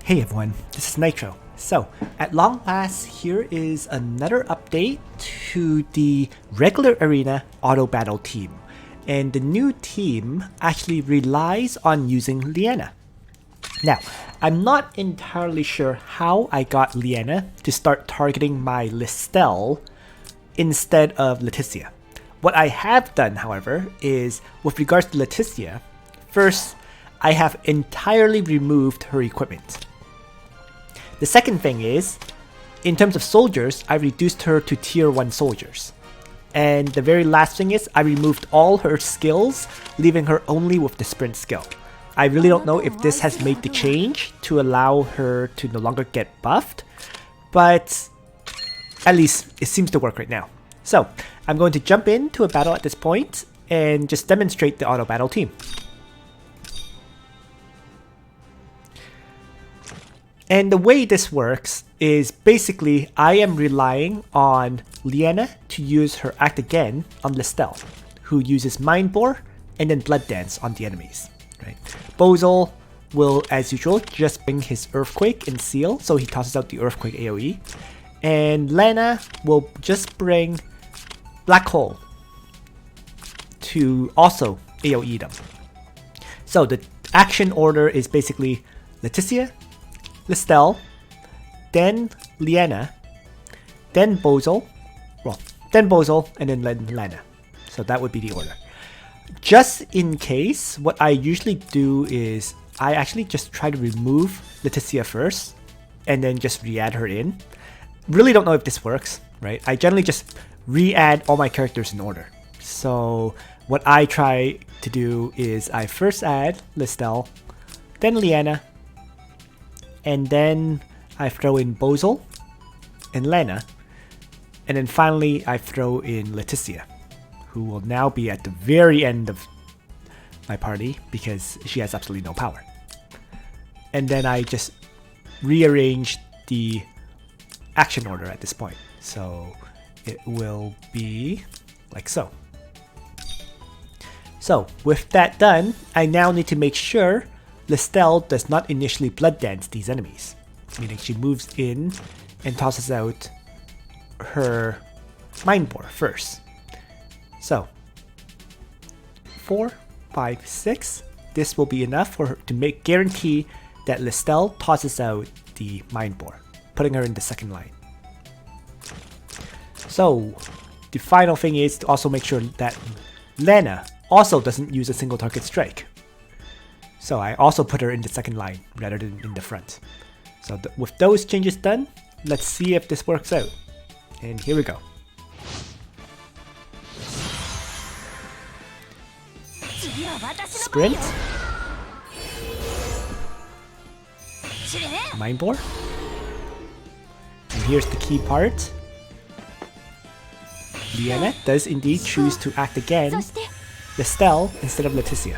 Hey everyone, this is Nitro. So, at long last, here is another update to the regular arena AutoBattle team. And the new team actually relies on using Liana. Now, I'm not entirely sure how I got Liana to start targeting my Listell instead of Leticia. What I have done, however, is with regards to Leticia, first, I have entirely removed her equipment. The second thing is, in terms of soldiers, I reduced her to tier 1 soldiers. And the very last thing is, I removed all her skills, leaving her only with the sprint skill. I really don't know if this has made the change to allow her to no longer get buffed, but at least it seems to work right now. So, I'm going to jump into a battle at this point and just demonstrate the auto battle team. And the way this works is basically I am relying on Liana to use her act again on Listell, who uses Mind Bore and then Blood Dance on the enemies. Right? Bozel will, as usual, just bring his Earthquake and Seal, so he tosses out the Earthquake AoE. And Liana will just bring Black Hole to also AoE them. So the action order is basically Leticia, Listell, then Liana, then Bozel, and then Liana. So that would be the order. Just in case, what I usually do is I actually just try to remove Leticia first, and then just re-add her in. Really don't know if this works, right? I generally just re-add all my characters in order. So what I try to do is I first add Listell, then Liana, and then I throw in Bozel and Liana, and then finally I throw in Leticia, who will now be at the very end of my party because she has absolutely no power. And then I just rearrange the action order at this point. So it will be like so. So with that done, I now need to make sure Listell does not initially Blood Dance these enemies, meaning she moves in and tosses out her Mind Bore first. So 4, 5, 6. This will be enough for her to guarantee that Listell tosses out the Mind Bore, putting her in the second line. So the final thing is to also make sure that Liana also doesn't use a single target strike. So I also put her in the second line rather than in the front. So with those changes done, let's see if this works out. And here we go. Sprint. Mind Bore. And here's the key part. Liana does indeed choose to act again Listell instead of Leticia.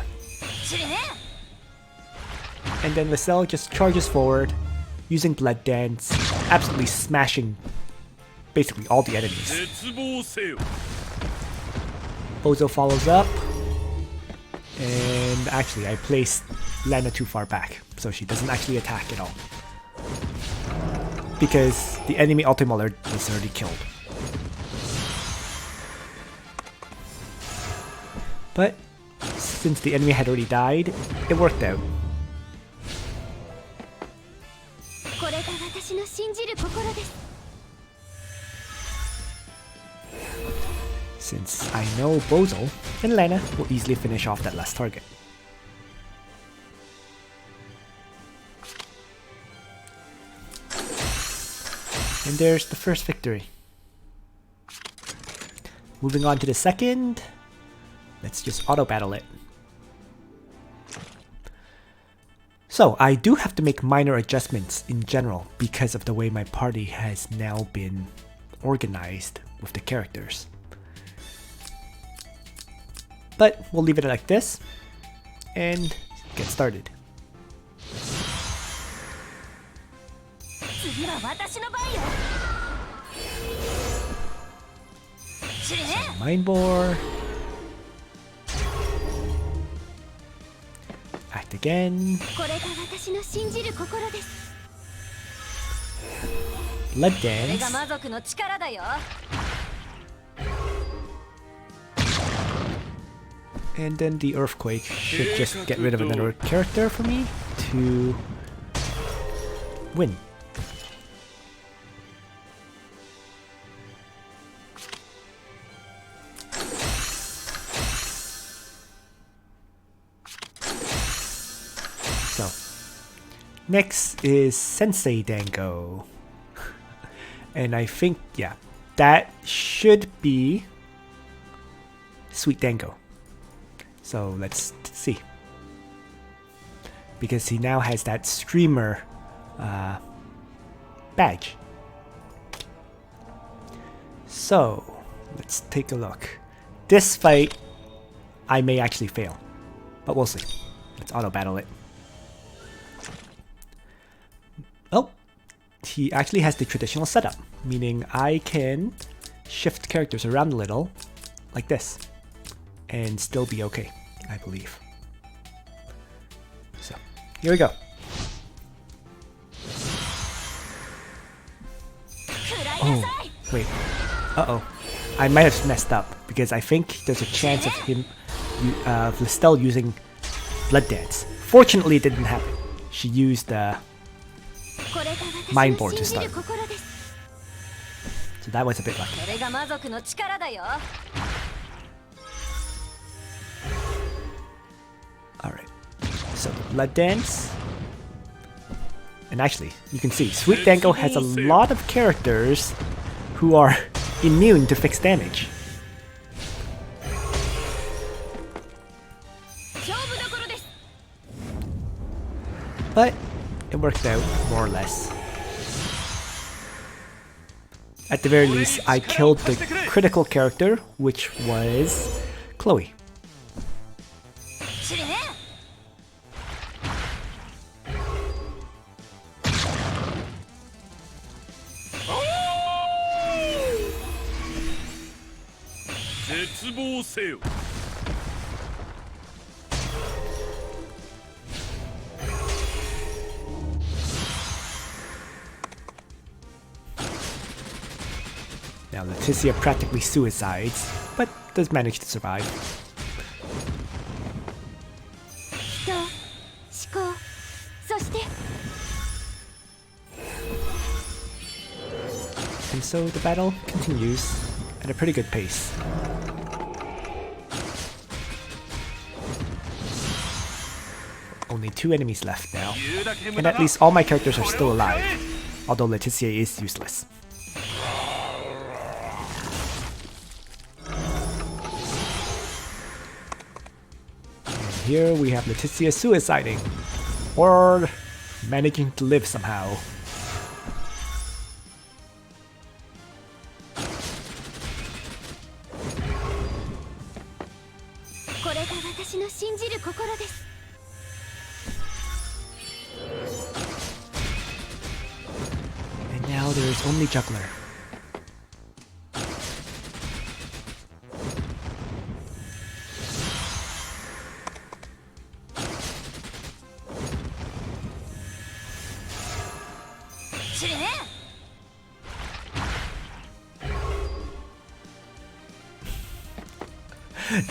And then Listell just charges forward, using Blood Dance, absolutely smashing basically all the enemies. Bozel follows up, and actually I placed Liana too far back, so she doesn't actually attack at all. Because the enemy Ultimauler is already killed. But since the enemy had already died, it worked out. Since I know Bozel and Liana will easily finish off that last target. And there's the first victory. Moving on to the second, let's just auto battle it. So I do have to make minor adjustments in general because of the way my party has now been organized with the characters. But we'll leave it like this and get started. So Mind Bore. Act again. Blood Dance. And then the Earthquake should just get rid of another character for me to win. So, next is Sensei Dango. And I think, yeah, that should be Sweet Dango. So let's see. Because he now has that streamer badge. So let's take a look. This fight, I may actually fail. But we'll see. Let's auto battle it. Oh, he actually has the traditional setup. Meaning I can shift characters around a little. Like this. And still be okay, I believe. So, here we go. Oh, wait. Uh-oh. I might have messed up, because I think there's a chance of him, Listell using Blood Dance. Fortunately, it didn't happen. She used Mind Board to start. So that was a bit lucky. Alright, so the Blood Dance. And actually, you can see, Sweet Dango has a lot of characters who are immune to fixed damage. But it worked out, more or less. At the very least, I killed the critical character, which was Chloe. Now Leticia practically suicides, but does manage to survive. And so the battle continues at a pretty good pace. Only 2 enemies left now, and at least all my characters are still alive, although Leticia is useless. And here we have Leticia suiciding, or managing to live somehow. And now there is only Juggler.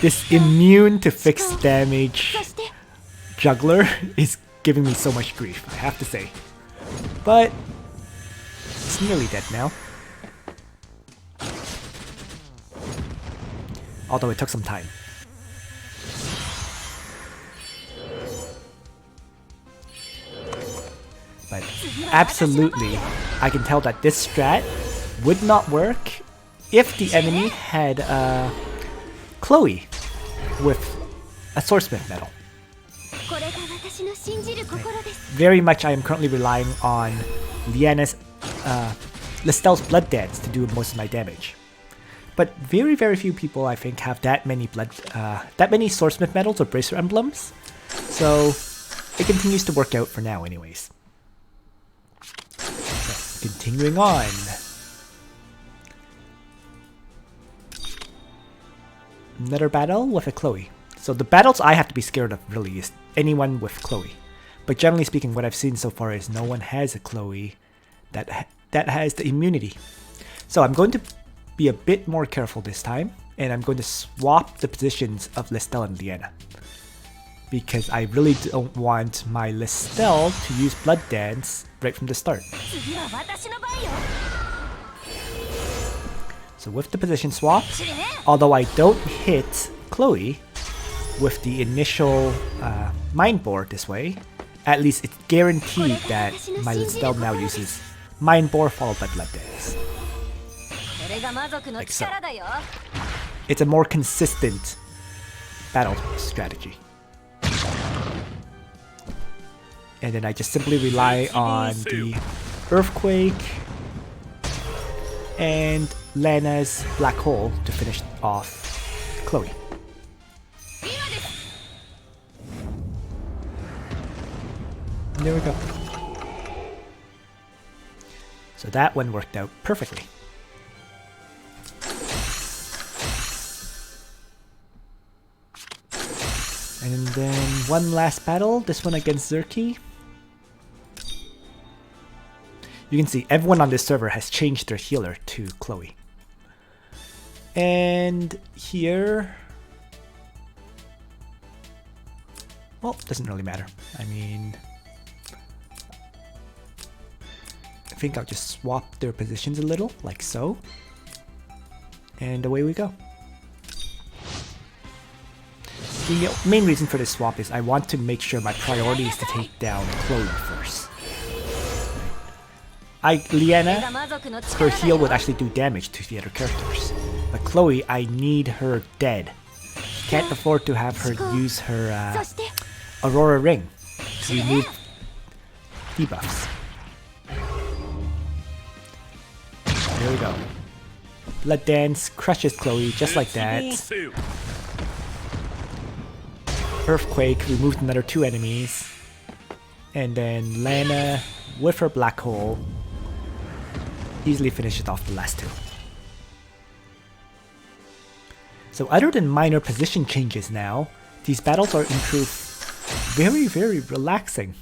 This immune to fixed damage Juggler is giving me so much grief, I have to say. But it's nearly dead now. Although it took some time. But absolutely, I can tell that this strat would not work if the enemy had Chloe with a swordsmith medal. Very much I am currently relying on Liana's Listell's Blood Dance to do most of my damage. But very few people I think have that many swordsmith medals or bracer emblems. So it continues to work out for now anyways. So, continuing on. Another battle with a Chloe. So the battles I have to be scared of really is anyone with Chloe. But generally speaking, what I've seen so far is no one has a Chloe that has the immunity. So I'm going to be a bit more careful this time, and I'm going to swap the positions of Listell and Liana, because I really don't want my Listell to use Blood Dance right from the start. So with the position swap, although I don't hit Chloe with the initial Mind Bore this way, at least it's guaranteed that my Listell now uses Mind Bore followed by Blood Dance. Like so. It's a more consistent battle strategy. And then I just simply rely on the Earthquake and Lana's Black Hole to finish off Chloe. And there we go. So that one worked out perfectly. And then one last battle, this one against Zerky. You can see everyone on this server has changed their healer to Chloe. And here, well, doesn't really matter. I mean, I think I'll just swap their positions a little, like so. And away we go. The main reason for this swap is I want to make sure my priority is to take down Chloe first. Liana, her heal would actually do damage to the other characters. But Chloe, I need her dead. Can't afford to have her use her Aurora Ring to remove debuffs. There we go. Blood Dance crushes Chloe just like that. Earthquake removed another 2 enemies. And then Lana with her Black Hole easily finishes off the last 2. So other than minor position changes now, these battles are in truth very, very relaxing.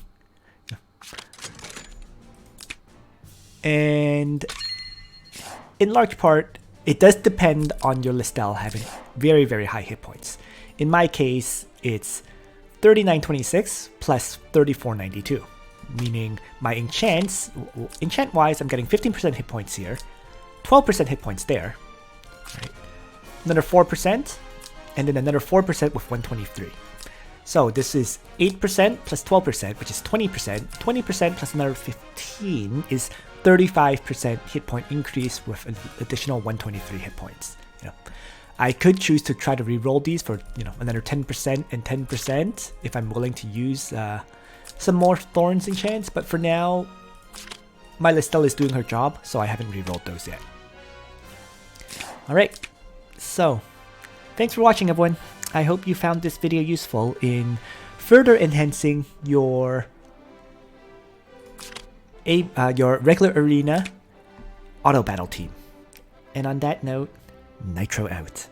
And in large part, it does depend on your Listell having very, very high hit points. In my case, it's 3926 plus 3492. Meaning my enchant-wise, I'm getting 15% hit points here, 12% hit points there, right? Another 4%, and then another 4% with 123. So this is 8% plus 12%, which is 20%. 20% plus another 15 is 35% hit point increase with an additional 123 hit points. You know, I could choose to try to reroll these for another 10% and 10% if I'm willing to use some more Thorns enchants, but for now, my Listell is doing her job, so I haven't rerolled those yet. Alright, so thanks for watching, everyone. I hope you found this video useful in further enhancing your regular arena auto battle team. And on that note, Nitro out.